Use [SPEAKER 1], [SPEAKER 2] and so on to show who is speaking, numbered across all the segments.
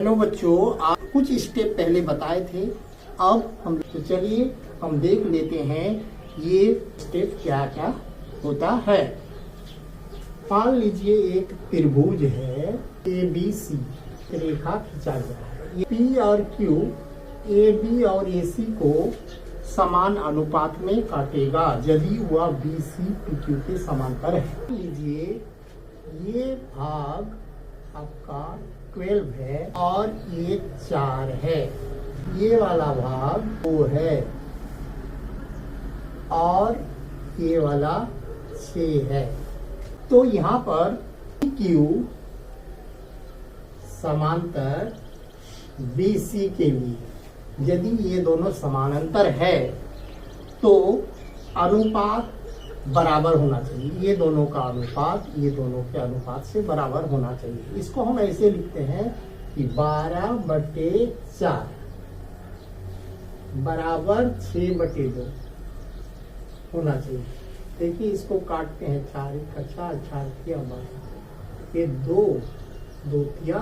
[SPEAKER 1] Hello बच्चों, आप कुछ स्टेप पहले बताए थे। अब हम तो चलिए हम देख लेते हैं ये स्टेप क्या क्या होता है। मान लीजिए एक त्रिभुज है ABC, रेखा खींचा गया है। ये P और Q AB और AC को समान अनुपात में काटेगा यदि वह BC PQ के समांतर है। मान लीजिए ये भाग आपका 12 है और ये 4 है, ये वाला भाग 2 है और ये वाला 6 है। तो यहाँ पर Q समांतर BC के लिए यदि ये दोनों समानांतर है तो अनुपात बराबर होना चाहिए। ये दोनों का अनुपात ये दोनों के अनुपात से बराबर होना चाहिए। इसको हम ऐसे लिखते हैं कि 12/4 बराबर 6/2 होना चाहिए। देखिए इसको काटते हैं, 4 का 4, 4 किया 12, ये 2 किया,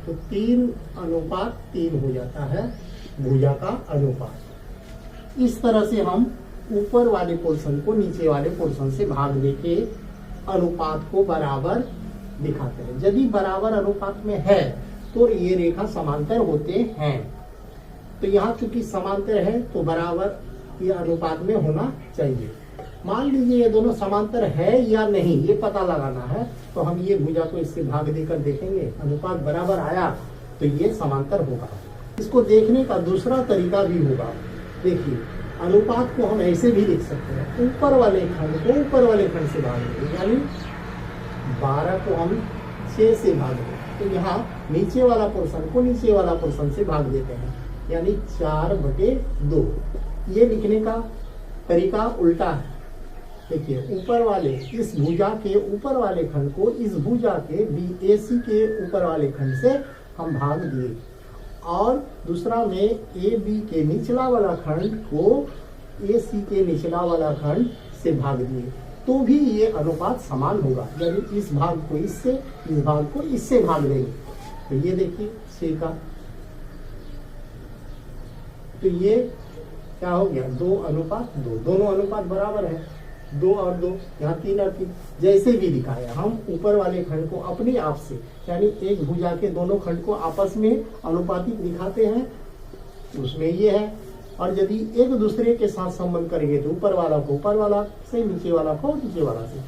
[SPEAKER 1] तो 3:3 हो जाता है भुजा का अनुपात। इस तरह से हम ऊपर वाले पोर्शन को नीचे वाले पोर्शन से भाग देके अनुपात को बराबर दिखाते हैं। यदि बराबर अनुपात में है तो ये रेखा समांतर होते हैं। तो यहाँ चूंकि समांतर है तो बराबर ये अनुपात में होना चाहिए। मान लीजिए ये दोनों समांतर है या नहीं ये पता लगाना है, तो हम ये भुजा को इससे भाग देकर देखेंगे। अनुपात बराबर आया तो ये समांतर होगा। इसको देखने का दूसरा तरीका भी होगा। देखिए अनुपात को हम ऐसे भी लिख सकते हैं, ऊपर वाले खंड को ऊपर वाले खंड से भाग देंगे, यानी 12 को हम 6 से भाग देंगे। तो यहाँ नीचे वाला पोर्शन को नीचे वाला पोर्शन से भाग देते हैं, यानी 4/2। ये लिखने का तरीका उल्टा है। देखिए ऊपर वाले इस भुजा के ऊपर वाले खंड को इस भुजा के BAC के ऊपर वाले खंड से हम भाग दिए और दूसरा में AB के निचला वाला खंड को AC के निचला वाला खंड से भाग दिए, तो भी ये अनुपात समान होगा। यानी इस भाग को इससे इस भाग को इससे भाग देंगे तो ये देखिए 6 का, तो ये क्या हो गया 2:2। दोनों अनुपात बराबर है, 2 और 2, यहाँ 3 और 3। जैसे भी दिखाया हम ऊपर वाले खंड को अपने आप से, यानी एक भुजा के दोनों खंड को आपस में अनुपातिक दिखाते हैं, उसमें ये है। और यदि एक दूसरे के साथ संबंध करेंगे तो ऊपर वाला को ऊपर वाला से, नीचे वाला को नीचे वाला से।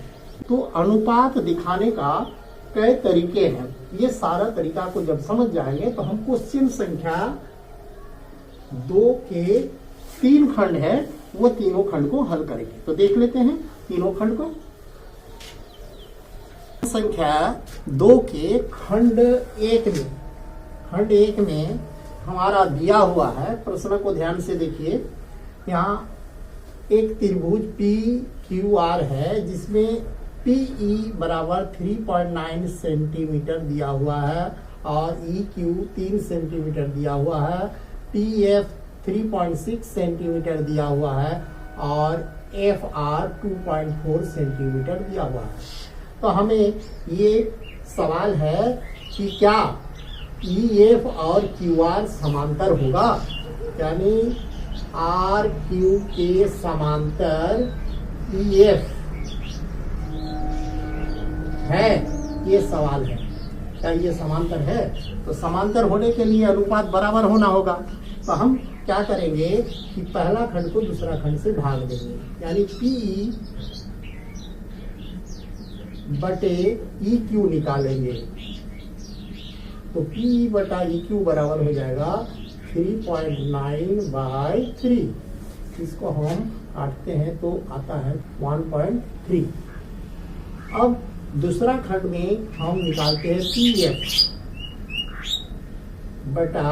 [SPEAKER 1] तो अनुपात दिखाने का कई तरीके हैं। ये सारा तरीका को जब समझ जाएंगे तो हम क्वेश्चन संख्या 2 के 3 खंड है वो तीनों खंड को हल करेंगे। तो देख लेते हैं तीनों खंड को। संख्या 2 के खंड 1 में हमारा दिया हुआ है। प्रश्न को ध्यान से देखिए। यहाँ एक त्रिभुज PQR है जिसमें PE बराबर 3.9 सेंटीमीटर दिया हुआ है और EQ 3 सेंटीमीटर दिया हुआ है, PF 3.6 सेंटीमीटर दिया हुआ है और FR 2.4 सेंटीमीटर दिया हुआ है। तो हमें ये सवाल है कि क्या EF और QR समांतर होगा, यानी RQ के समांतर EF है, ये सवाल है। क्या ये समांतर है? तो समांतर होने के लिए अनुपात बराबर होना होगा। तो हम क्या करेंगे कि पहला खंड को दूसरा खंड से भाग देंगे, यानी PE बटे EQ निकालेंगे। तो PE बटा EQ बराबर हो जाएगा 3.9/3। इसको हम काटते हैं तो आता है 1.3। अब दूसरा खंड में हम निकालते हैं PF बटा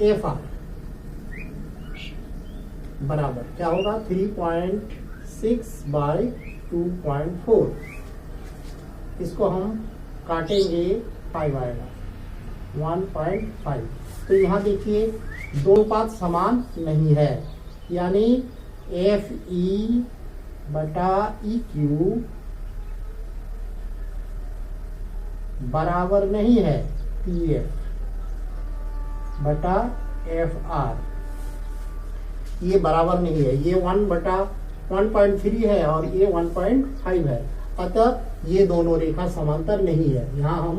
[SPEAKER 1] FR बराबर क्या होगा 3.6/2.4। इसको हम काटेंगे 5 आएगा 1.5। तो यहाँ देखिए दो अनुपात समान नहीं है, यानी FE बटा EQ बराबर नहीं है, पी एफ बटा एफ आर, ये बराबर नहीं है, ये 1/1.3 है और ये 1.5 है, अतः ये दोनों रेखा समांतर नहीं है। यहाँ हम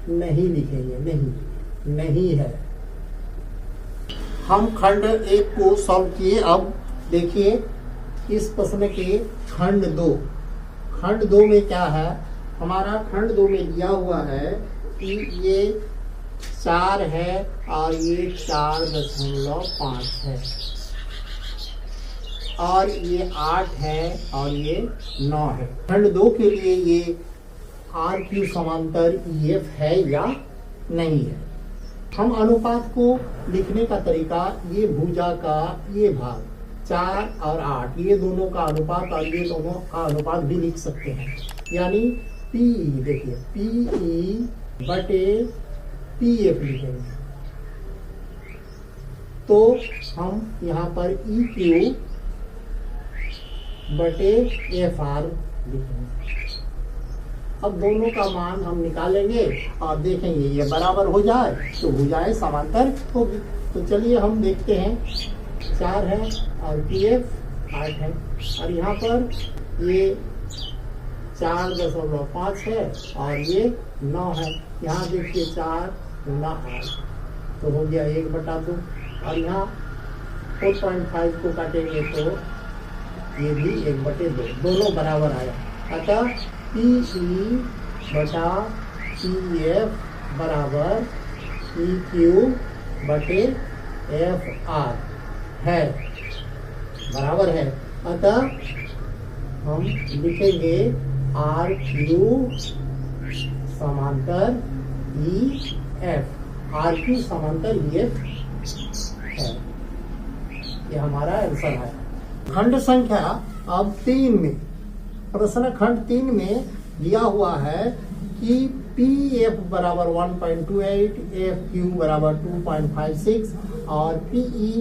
[SPEAKER 1] नहीं लिखेंगे, नहीं है। हम खंड 1 को सॉल्व किए। अब देखिए इस प्रश्न के खंड 2 में क्या है, हमारा खंड 2 में दिया हुआ है कि ये 4 है और ये 4.5 है और ये 8 है और ये 9 है। खंड 2 के लिए ये आर क्यू समांतर EF है या नहीं है। हम अनुपात को लिखने का तरीका, ये भुजा का ये भाग 4 और 8, ये दोनों का अनुपात और ये दोनों का अनुपात भी लिख सकते हैं। यानी PE, देखिए PE बटे PF लिखेंगे, तो हम यहाँ पर EQ बटे FR लिखेंगे। अब दोनों का मान हम निकालेंगे और देखेंगे ये बराबर हो जाए तो भुजाएं समांतर होगी। तो चलिए हम देखते हैं, 4 है और PF 8 है और यहाँ पर ये 4.5 है और ये 9 है। यहाँ देखिए 4 गुना 8 तो हो गया 1/2 और यहाँ 4.5 को काटेंगे तो ये भी 1/2, दोनों बराबर आया। अतः PE बटा PF बराबर EQ बटे FR है, बराबर है। अतः हम लिखेंगे RQ समांतर EF, RQ समांतर EF है। ये हमारा आंसर है। खंड संख्या अब 3 में, प्रश्न खंड 3 में दिया हुआ है कि PF बराबर 1.28, FQ बराबर 2.56 और PE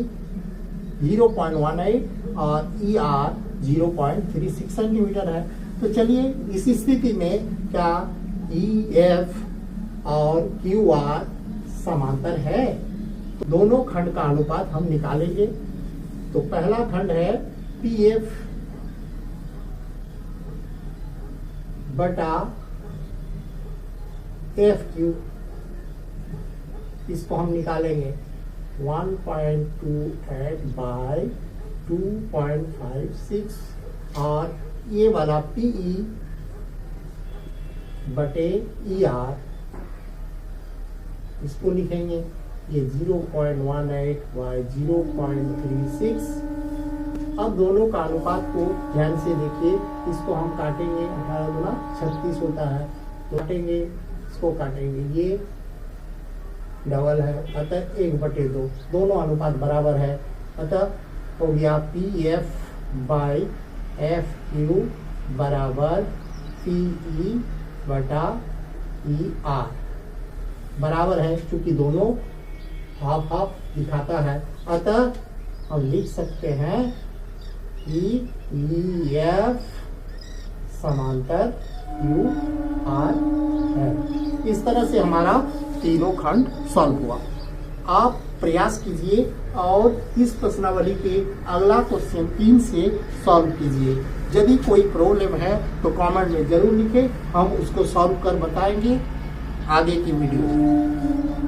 [SPEAKER 1] 0.18 और ER 0.36 सेंटीमीटर है। तो चलिए इस स्थिति में क्या EF और QR समांतर है? तो दोनों खंड का अनुपात हम निकालेंगे। तो पहला खंड है PF बटा FQ, इसको हम निकालेंगे 1.28 बाय 2.56 और ये वाला PE बटे ER, इसको लिखेंगे ये 0.18 बाय 0.36। अब दोनों का अनुपात को ध्यान से देखिए, इसको हम काटेंगे, 18 गुना 36 होता है, तो काटेंगे, इसको काटेंगे, ये डबल है, अतः 1/2, दोनों अनुपात बराबर है। अतः हो गया PF बाई FQ बराबर PE बटा ER, बराबर है, क्योंकि दोनों हाफ हाफ दिखाता है। अतः हम लिख सकते हैं EF समांतर QR है। इस तरह से हमारा तीनों खंड सॉल्व हुआ। आप प्रयास कीजिए और इस प्रश्नावली के अगला क्वेश्चन 3 से सॉल्व कीजिए। यदि कोई प्रॉब्लम है तो कमेंट में जरूर लिखें, हम उसको सॉल्व कर बताएंगे आगे की वीडियो में।